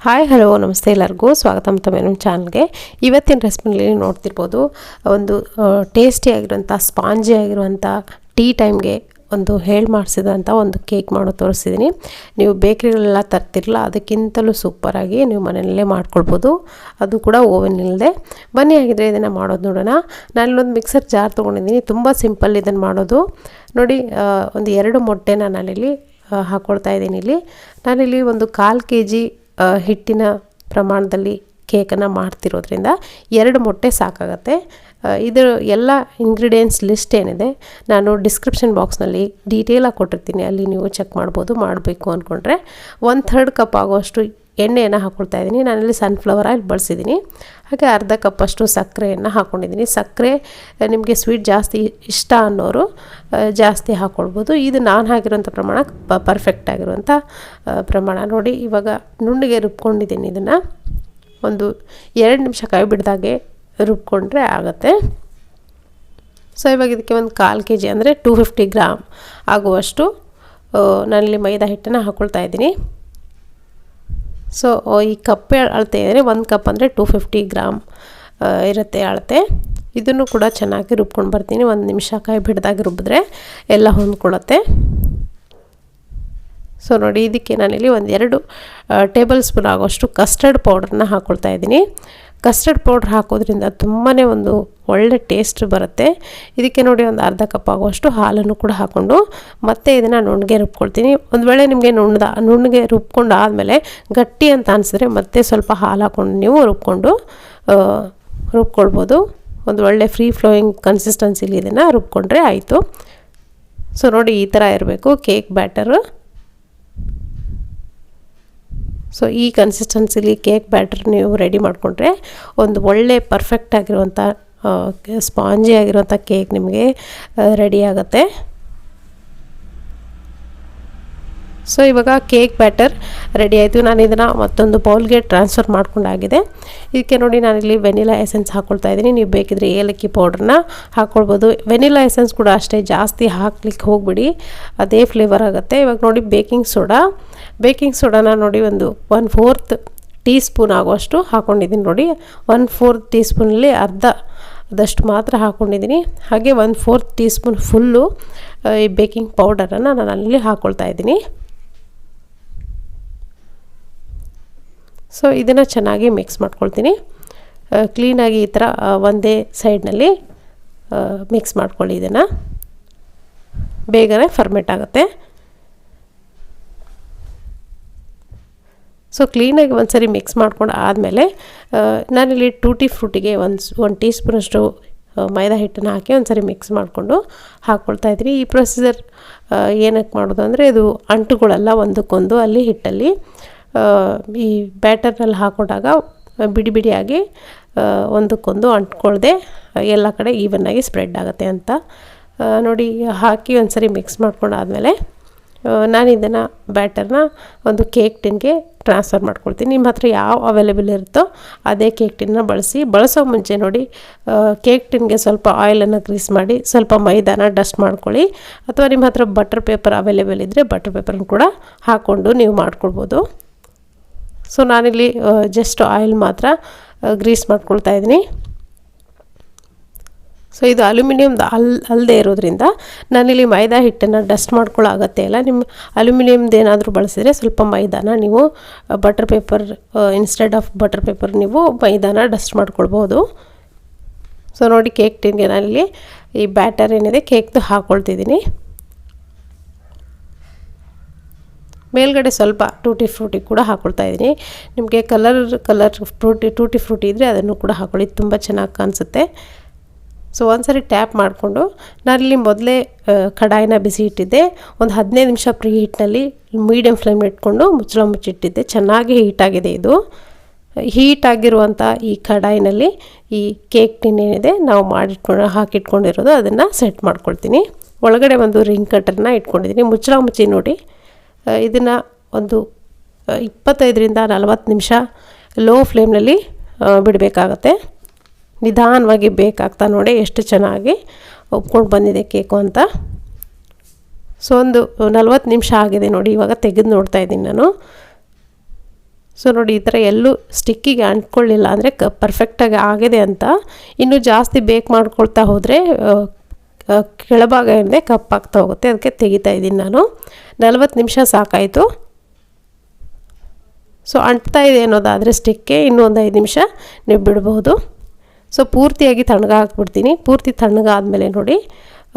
Hi hello ನಮಸ್ತೆ ಎಲ್ಲರಿಗೂ ಸ್ವಾಗತ ಮತ್ತೊಮ್ಮೆ ನಮ್ಮ ಚಾನಲ್ಗೆ. ಇವತ್ತಿನ ರೆಸಿಪಿನಲ್ಲಿ ನೋಡ್ತಿರ್ಬೋದು ಒಂದು ಟೇಸ್ಟಿ ಆಗಿರುವಂಥ ಸ್ಪಾಂಜಿ ಆಗಿರುವಂಥ ಟೀ ಟೈಮ್ಗೆ ಒಂದು ಮಾಡಿಸಿದಂಥ ಒಂದು ಕೇಕ್ ಮಾಡೋ ತೋರಿಸಿದ್ದೀನಿ. ನೀವು ಬೇಕ್ರಿಗಳೆಲ್ಲ ತರ್ತಿರಲ್ಲ, ಅದಕ್ಕಿಂತಲೂ ಸೂಪರಾಗಿ ನೀವು ಮನೆಯಲ್ಲೇ ಮಾಡ್ಕೊಳ್ಬೋದು, ಅದು ಕೂಡ ಓವೆನ್ ಇಲ್ಲದೆ. ಬನ್ನಿ ಹಾಗಿದ್ರೆ ಇದನ್ನು ಮಾಡೋದು ನೋಡೋಣ. ನಾನಿಲ್ಲೊಂದು ಮಿಕ್ಸರ್ ಜಾರ್ ತೊಗೊಂಡಿದ್ದೀನಿ, ತುಂಬ ಸಿಂಪಲ್ ಇದನ್ನು ಮಾಡೋದು. ನೋಡಿ, ಒಂದು 2 ಮೊಟ್ಟೆನ ನಾನಿಲ್ಲಿ ಹಾಕ್ಕೊಳ್ತಾ ಇದ್ದೀನಿ. ನಾನಿಲ್ಲಿ ಒಂದು 1/4 kg ಹಿಟ್ಟಿನ ಪ್ರಮಾಣದಲ್ಲಿ ಕೇಕನ್ನು ಮಾಡ್ತಿರೋದ್ರಿಂದ 2 ಮೊಟ್ಟೆ ಸಾಕಾಗತ್ತೆ. ಇದರ ಎಲ್ಲ ಇಂಗ್ರೀಡಿಯೆಂಟ್ಸ್ ಲಿಸ್ಟ್ ಏನಿದೆ ನಾನು ಡಿಸ್ಕ್ರಿಪ್ಷನ್ ಬಾಕ್ಸ್ನಲ್ಲಿ ಡೀಟೇಲಾಗಿ ಕೊಟ್ಟಿರ್ತೀನಿ, ಅಲ್ಲಿ ನೀವು ಚೆಕ್ ಮಾಡ್ಬೋದು. ಮಾಡಬೇಕು ಅಂದ್ಕೊಂಡ್ರೆ 1/3 ಕಪ್ ಆಗೋಷ್ಟು ಎಣ್ಣೆಯನ್ನು ಹಾಕ್ಕೊಳ್ತಾ ಇದ್ದೀನಿ. ನಾನಿಲ್ಲಿ ಸನ್ಫ್ಲವರ್ ಆಯಿಲ್ ಬಳಸಿದ್ದೀನಿ. ಹಾಗೆ ಅರ್ಧ ಕಪ್ಪಷ್ಟು ಸಕ್ಕರೆಯನ್ನು ಹಾಕ್ಕೊಂಡಿದ್ದೀನಿ. ಸಕ್ಕರೆ ನಿಮಗೆ ಸ್ವೀಟ್ ಜಾಸ್ತಿ ಇಷ್ಟ ಅನ್ನೋರು ಜಾಸ್ತಿ ಹಾಕ್ಕೊಳ್ಬೋದು. ಇದು ನಾನು ಹಾಕಿರೋಂಥ ಪ್ರಮಾಣ ಪರ್ಫೆಕ್ಟ್ ಆಗಿರುವಂಥ ಪ್ರಮಾಣ. ನೋಡಿ, ಇವಾಗ ನುಣ್ಣಗೆ ರುಬ್ಕೊಂಡಿದ್ದೀನಿ. ಇದನ್ನು ಒಂದು 2 ನಿಮಿಷ ಕೈ ಬಿಡ್ದಾಗೆ ರುಬ್ಕೊಂಡ್ರೆ ಆಗುತ್ತೆ. ಸೊ ಇವಾಗ ಇದಕ್ಕೆ ಒಂದು 1/4 kg ಅಂದರೆ 250 ಗ್ರಾಮ್ ಆಗುವಷ್ಟು ನಾನಿಲ್ಲಿ ಮೈದಾ ಹಿಟ್ಟನ್ನು ಹಾಕ್ಕೊಳ್ತಾ ಇದ್ದೀನಿ. ಸೊ ಈ ಕಪ್ ಅಳತೆ ಅಂದರೆ 1 ಕಪ್ ಅಂದರೆ 250 ಗ್ರಾಮ್ ಇರುತ್ತೆ ಅಳತೆ. ಇದನ್ನು ಕೂಡ ಚೆನ್ನಾಗಿ ರುಬ್ಕೊಂಡು ಬರ್ತೀನಿ. 1 ನಿಮಿಷ ಕೈ ಬಿಡ್ದಾಗಿ ರುಬ್ಬಿದ್ರೆ ಎಲ್ಲ ಹೊಂದ್ಕೊಳ್ಳುತ್ತೆ. ಸೊ ನೋಡಿ, ಇದಕ್ಕೆ ನಾನಿಲ್ಲಿ 2 ಟೇಬಲ್ ಸ್ಪೂನ್ ಆಗೋಷ್ಟು ಕಸ್ಟರ್ಡ್ ಪೌಡ್ರನ್ನ ಹಾಕ್ಕೊಳ್ತಾ ಇದ್ದೀನಿ. ಕಸ್ಟರ್ಡ್ ಪೌಡ್ರ್ ಹಾಕೋದ್ರಿಂದ ತುಂಬಾ ಒಂದು ಒಳ್ಳೆ ಟೇಸ್ಟ್ ಬರುತ್ತೆ. ಇದಕ್ಕೆ ನೋಡಿ, ಒಂದು ಅರ್ಧ ಕಪ್ ಆಗುವಷ್ಟು ಹಾಲನ್ನು ಕೂಡ ಹಾಕ್ಕೊಂಡು ಮತ್ತೆ ಇದನ್ನು ನುಣ್ಣಗೆ ರುಬ್ಕೊಳ್ತೀನಿ. ಒಂದು ವೇಳೆ ನಿಮಗೆ ನುಣ್ಣಗೆ ರುಬ್ಕೊಂಡು ಆದಮೇಲೆ ಗಟ್ಟಿ ಅಂತ ಅನಿಸಿದ್ರೆ ಮತ್ತೆ ಸ್ವಲ್ಪ ಹಾಲು ಹಾಕ್ಕೊಂಡು ನೀವು ರುಬ್ಕೊಳ್ಬೋದು. ಒಂದು ಒಳ್ಳೆ ಫ್ರೀ ಫ್ಲೋಯಿಂಗ್ ಕನ್ಸಿಸ್ಟೆನ್ಸಿಲಿ ಇದನ್ನು ರುಬ್ಕೊಂಡ್ರೆ ಆಯಿತು. ಸೊ ನೋಡಿ, ಈ ಥರ ಇರಬೇಕು ಕೇಕ್ ಬ್ಯಾಟರು. ಸೊ ಈ ಕನ್ಸಿಸ್ಟೆನ್ಸಿಲಿ ಕೇಕ್ ಬ್ಯಾಟರ್ ನೀವು ರೆಡಿ ಮಾಡಿಕೊಂಡ್ರೆ ಒಂದು ಒಳ್ಳೆ ಪರ್ಫೆಕ್ಟ್ ಆಗಿರುವಂಥ ಸ್ಪಾಂಜಿ ಆಗಿರುವಂಥ ಕೇಕ್ ನಿಮಗೆ ರೆಡಿ ಆಗುತ್ತೆ. ಸೊ ಇವಾಗ ಕೇಕ್ ಬ್ಯಾಟರ್ ರೆಡಿ ಆಯಿತು. ನಾನು ಇದನ್ನು ಮತ್ತೊಂದು ಬೌಲ್ಗೆ ಟ್ರಾನ್ಸ್ಫರ್ ಮಾಡ್ಕೊಂಡಾಗಿದೆ. ಇದಕ್ಕೆ ನೋಡಿ, ನಾನಿಲ್ಲಿ ವೆನಿಲಾ ಎಸೆನ್ಸ್ ಹಾಕ್ಕೊಳ್ತಾ ಇದ್ದೀನಿ. ನೀವು ಬೇಕಿದ್ರೆ ಏಲಕ್ಕಿ ಪೌಡ್ರನ್ನ ಹಾಕ್ಕೊಳ್ಬೋದು. ವೆನಿಲಾ ಎಸೆನ್ಸ್ ಕೂಡ ಅಷ್ಟೇ ಜಾಸ್ತಿ ಹಾಕ್ಲಿಕ್ಕೆ ಹೋಗ್ಬಿಡಿ, ಅದೇ ಫ್ಲೇವರ್ ಆಗುತ್ತೆ. ಇವಾಗ ನೋಡಿ, ಬೇಕಿಂಗ್ ಸೋಡಾನ ನೋಡಿ ಒಂದು 1/4 ಟೀ ಸ್ಪೂನ್ ಆಗುವಷ್ಟು ಹಾಕ್ಕೊಂಡಿದ್ದೀನಿ. ನೋಡಿ, 1/4 ಟೀ ಸ್ಪೂನಲ್ಲಿ ಅರ್ಧದಷ್ಟು ಮಾತ್ರ ಹಾಕ್ಕೊಂಡಿದ್ದೀನಿ. ಹಾಗೆ 1/4 ಟೀ ಸ್ಪೂನ್ ಫುಲ್ಲು ಈ ಬೇಕಿಂಗ್ ಪೌಡರನ್ನು ನಾನು ಅಲ್ಲಿ ಹಾಕ್ಕೊಳ್ತಾ ಇದ್ದೀನಿ. ಸೊ ಇದನ್ನು ಚೆನ್ನಾಗಿ ಮಿಕ್ಸ್ ಮಾಡ್ಕೊಳ್ತೀನಿ. ಕ್ಲೀನಾಗಿ ಈ ಥರ ಒಂದೇ ಸೈಡ್ನಲ್ಲಿ ಮಿಕ್ಸ್ ಮಾಡ್ಕೊಳ್ಳಿ. ಇದನ್ನು ಬೇಗನೆ ಫರ್ಮೆಂಟ್ ಆಗುತ್ತೆ. ಸೊ ಕ್ಲೀನಾಗಿ ಒಂದು ಸರಿ ಮಿಕ್ಸ್ ಮಾಡ್ಕೊಂಡು ಆದಮೇಲೆ ನಾನಿಲ್ಲಿ ಟೂಟಿ ಫ್ರೂಟಿಗೆ ಒಂದು ಟೀ ಸ್ಪೂನಷ್ಟು ಮೈದಾ ಹಿಟ್ಟನ್ನು ಹಾಕಿ ಒಂದು ಸರಿ ಮಿಕ್ಸ್ ಮಾಡಿಕೊಂಡು ಹಾಕ್ಕೊಳ್ತಾ ಇದ್ದೀನಿ. ಈ ಪ್ರೊಸೀಜರ್ ಏನಕ್ಕೆ ಮಾಡೋದು ಅಂದರೆ, ಇದು ಅಂಟುಗಳೆಲ್ಲ ಒಂದಕ್ಕೊಂದು ಅಲ್ಲಿ ಹಿಟ್ಟಲ್ಲಿ ಈ ಬ್ಯಾಟರ್ನಲ್ಲಿ ಹಾಕೊಂಡಾಗ ಬಿಡಿ ಬಿಡಿಯಾಗಿ ಒಂದಕ್ಕೊಂದು ಅಂಟ್ಕೊಳ್ದೆ ಎಲ್ಲ ಕಡೆ ಈವನ್ನಾಗಿ ಸ್ಪ್ರೆಡ್ ಆಗುತ್ತೆ ಅಂತ. ನೋಡಿ, ಹಾಕಿ ಒಂದು ಸರಿ ಮಿಕ್ಸ್ ಮಾಡ್ಕೊಂಡಾದಮೇಲೆ ನಾನು ಇದನ್ನು ಬ್ಯಾಟರ್ನ ಒಂದು ಕೇಕ್ ಟಿನ್ಗೆ ಟ್ರಾನ್ಸ್ಫರ್ ಮಾಡ್ಕೊಳ್ತೀನಿ. ನಿಮ್ಮ ಹತ್ರ ಯಾವ ಅವೈಲೇಬಲ್ ಇರುತ್ತೋ ಅದೇ ಕೇಕ್ ಟಿನ್ನ ಬಳಸೋ ಮುಂಚೆ ನೋಡಿ, ಕೇಕ್ ಟಿನ್ಗೆ ಸ್ವಲ್ಪ ಆಯಿಲನ್ನು ಗ್ರೀಸ್ ಮಾಡಿ ಸ್ವಲ್ಪ ಮೈದಾನ ಡಸ್ಟ್ ಮಾಡ್ಕೊಳ್ಳಿ. ಅಥವಾ ನಿಮ್ಮ ಹತ್ರ ಬಟರ್ ಪೇಪರ್ ಅವೈಲೇಬಲ್ ಇದ್ದರೆ ಬಟರ್ ಪೇಪರನ್ನು ಕೂಡ ಹಾಕ್ಕೊಂಡು ನೀವು ಮಾಡ್ಕೊಳ್ಬೋದು. ಸೊ ನಾನಿಲ್ಲಿ ಜಸ್ಟ್ ಆಯಿಲ್ ಮಾತ್ರ ಗ್ರೀಸ್ ಮಾಡ್ಕೊಳ್ತಾ ಇದ್ದೀನಿ. ಸೊ ಇದು ಅಲ್ಯೂಮಿನಿಯಮ್ದು ಅಲ್ಲದೆ ಇರೋದ್ರಿಂದ ನಾನಿಲ್ಲಿ ಮೈದಾ ಹಿಟ್ಟನ್ನು ಡಸ್ಟ್ ಮಾಡ್ಕೊಳ್ಳೋ ಅಗತ್ಯ ಇಲ್ಲ. ನಿಮ್ಮ ಅಲ್ಯೂಮಿನಿಯಮ್ದು ಏನಾದರೂ ಬಳಸಿದರೆ ಸ್ವಲ್ಪ ಮೈದಾನ ನೀವು butter paper instead of butter paper ನೀವು ಮೈದಾನ ಡಸ್ಟ್ ಮಾಡ್ಕೊಳ್ಬೋದು. ಸೊ ನೋಡಿ, ಕೇಕ್ ಟಿನ್ಗೆ ನಾನಿಲ್ಲಿ ಈ ಬ್ಯಾಟರ್ ಏನಿದೆ ಕೇಕ್ದು ಹಾಕ್ಕೊಳ್ತಿದ್ದೀನಿ. ಮೇಲ್ಗಡೆ ಸ್ವಲ್ಪ ಟೂಟಿ ಫ್ರೂಟಿ ಕೂಡ ಹಾಕ್ಕೊಳ್ತಾ ಇದ್ದೀನಿ. ನಿಮಗೆ ಕಲರ್ ಟೂಟಿ ಫ್ರೂಟಿ ಇದ್ದರೆ ಅದನ್ನು ಕೂಡ ಹಾಕ್ಕೊಳ್ಳಿ, ತುಂಬ ಚೆನ್ನಾಗಿ ಕಾಣಿಸುತ್ತೆ. ಸೊ ಒಂದ್ಸರಿ ಟ್ಯಾಪ್ ಮಾಡಿಕೊಂಡು ನಾನಿಲ್ಲಿ ಮೊದಲೇ ಕಡಾಯಿನ ಬಿಸಿ ಇಟ್ಟಿದ್ದೆ. ಒಂದು 15 ನಿಮಿಷ ಪ್ರೀ ಹೀಟ್ನಲ್ಲಿ ಮೀಡಿಯಮ್ ಫ್ಲೇಮ್ ಇಟ್ಕೊಂಡು ಮುಚ್ಚಿಟ್ಟಿದ್ದೆ. ಚೆನ್ನಾಗಿ ಹೀಟಾಗಿದೆ. ಇದು ಹೀಟಾಗಿರುವಂಥ ಈ ಕಡಾಯಿನಲ್ಲಿ ಈ ಕೇಕ್ ಟಿನ್ ಏನಿದೆ ನಾವು ಹಾಕಿಟ್ಕೊಂಡಿರೋದು ಅದನ್ನು ಸೆಟ್ ಮಾಡ್ಕೊಳ್ತೀನಿ. ಒಳಗಡೆ ಒಂದು ರಿಂಗ್ ಕಟರ್ನ ಇಟ್ಕೊಂಡಿದ್ದೀನಿ. ಮುಚ್ಚಿ ನೋಡಿ, ಇದನ್ನು ಒಂದು 25ರಿಂದ 40 ನಿಮಿಷ ಲೋ ಫ್ಲೇಮ್ನಲ್ಲಿ ಬಿಡಬೇಕಾಗತ್ತೆ. ನಿಧಾನವಾಗಿ ಬೇಕಾಗ್ತಾ ನೋಡಿ ಎಷ್ಟು ಚೆನ್ನಾಗಿ ಒಪ್ಕೊಂಡು ಬಂದಿದೆ ಕೇಕು ಅಂತ. ಸೊ ಒಂದು 40 ನಿಮಿಷ ಆಗಿದೆ ನೋಡಿ. ಇವಾಗ ತೆಗೆದು ನೋಡ್ತಾ ಇದ್ದೀನಿ ನಾನು. ಸೊ ನೋಡಿ ಈ ಥರ ಎಲ್ಲೂ ಸ್ಟಿಕ್ಕಿಗೆ ಅಂಟ್ಕೊಳ್ಳಿಲ್ಲ ಅಂದರೆ ಪರ್ಫೆಕ್ಟಾಗಿ ಆಗಿದೆ ಅಂತ. ಇನ್ನೂ ಜಾಸ್ತಿ ಬೇಕ್ ಮಾಡ್ಕೊಳ್ತಾ ಹೋದರೆ ಕೆಳಭಾಗ ಏನಿದೆ ಕಪ್ಪಾಗ್ತಾ ಹೋಗುತ್ತೆ, ಅದಕ್ಕೆ ತೆಗಿತಾ ಇದ್ದೀನಿ ನಾನು. 40 ನಿಮಿಷ ಸಾಕಾಯಿತು. ಸೊ ಅಂಟ್ತಾ ಇದೆ ಅನ್ನೋದಾದರೆ ಸ್ಟಿಕ್ಗೆ ಇನ್ನೂ ಒಂದು 5 ನಿಮಿಷ ನೀವು ಬಿಡ್ಬೋದು. ಸೊ ಪೂರ್ತಿಯಾಗಿ ತಣ್ಣಗೆ ಹಾಕ್ಬಿಡ್ತೀನಿ. ಪೂರ್ತಿ ತಣ್ಣಗಾದ್ಮೇಲೆ ನೋಡಿ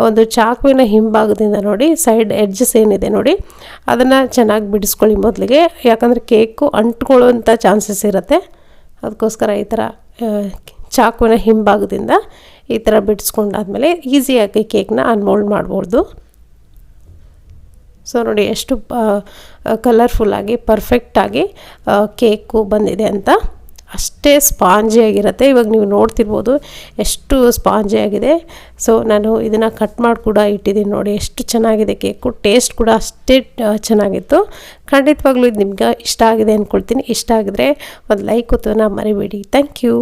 ಒಂದು ಚಾಕುವಿನ ಹಿಂಭಾಗದಿಂದ ನೋಡಿ ಸೈಡ್ ಎಡ್ಜಸ್ ಏನಿದೆ ನೋಡಿ ಅದನ್ನು ಚೆನ್ನಾಗಿ ಬಿಡಿಸ್ಕೊಳ್ಳಿ ಮೊದಲಿಗೆ, ಯಾಕಂದರೆ ಕೇಕು ಅಂಟ್ಕೊಳ್ಳುವಂಥ ಚಾನ್ಸಸ್ ಇರುತ್ತೆ. ಅದಕ್ಕೋಸ್ಕರ ಈ ಥರ ಚಾಕುವಿನ ಹಿಂಭಾಗದಿಂದ ಈ ಥರ ಬಿಡಿಸ್ಕೊಂಡಾದ್ಮೇಲೆ ಈಸಿಯಾಗಿ ಕೇಕ್ನ ಅನ್ಮೋಲ್ಡ್ ಮಾಡ್ಬೋದು. ಸೊ ನೋಡಿ ಎಷ್ಟು ಕಲರ್ಫುಲ್ಲಾಗಿ ಪರ್ಫೆಕ್ಟಾಗಿ ಕೇಕು ಬಂದಿದೆ ಅಂತ. ಅಷ್ಟೇ ಸ್ಪಾಂಜಿಯಾಗಿರುತ್ತೆ. ಇವಾಗ ನೀವು ನೋಡ್ತಿರ್ಬೋದು ಎಷ್ಟು ಸ್ಪಾಂಜಿಯಾಗಿದೆ. ಸೊ ನಾನು ಇದನ್ನು ಕಟ್ ಮಾಡಿ ಕೂಡ ಇಟ್ಟಿದ್ದೀನಿ ನೋಡಿ, ಎಷ್ಟು ಚೆನ್ನಾಗಿದೆ ಕೇಕು. ಟೇಸ್ಟ್ ಕೂಡ ಅಷ್ಟೇ ಚೆನ್ನಾಗಿತ್ತು. ಖಂಡಿತವಾಗ್ಲೂ ಇದು ನಿಮ್ಗೆ ಇಷ್ಟ ಆಗಿದೆ ಅಂದ್ಕೊಳ್ತೀನಿ. ಇಷ್ಟ ಆಗಿದ್ರೆ ಒಂದು ಲೈಕ್ ಒತ್ತೋದನ್ನ ಮರಿಬೇಡಿ. Thank you.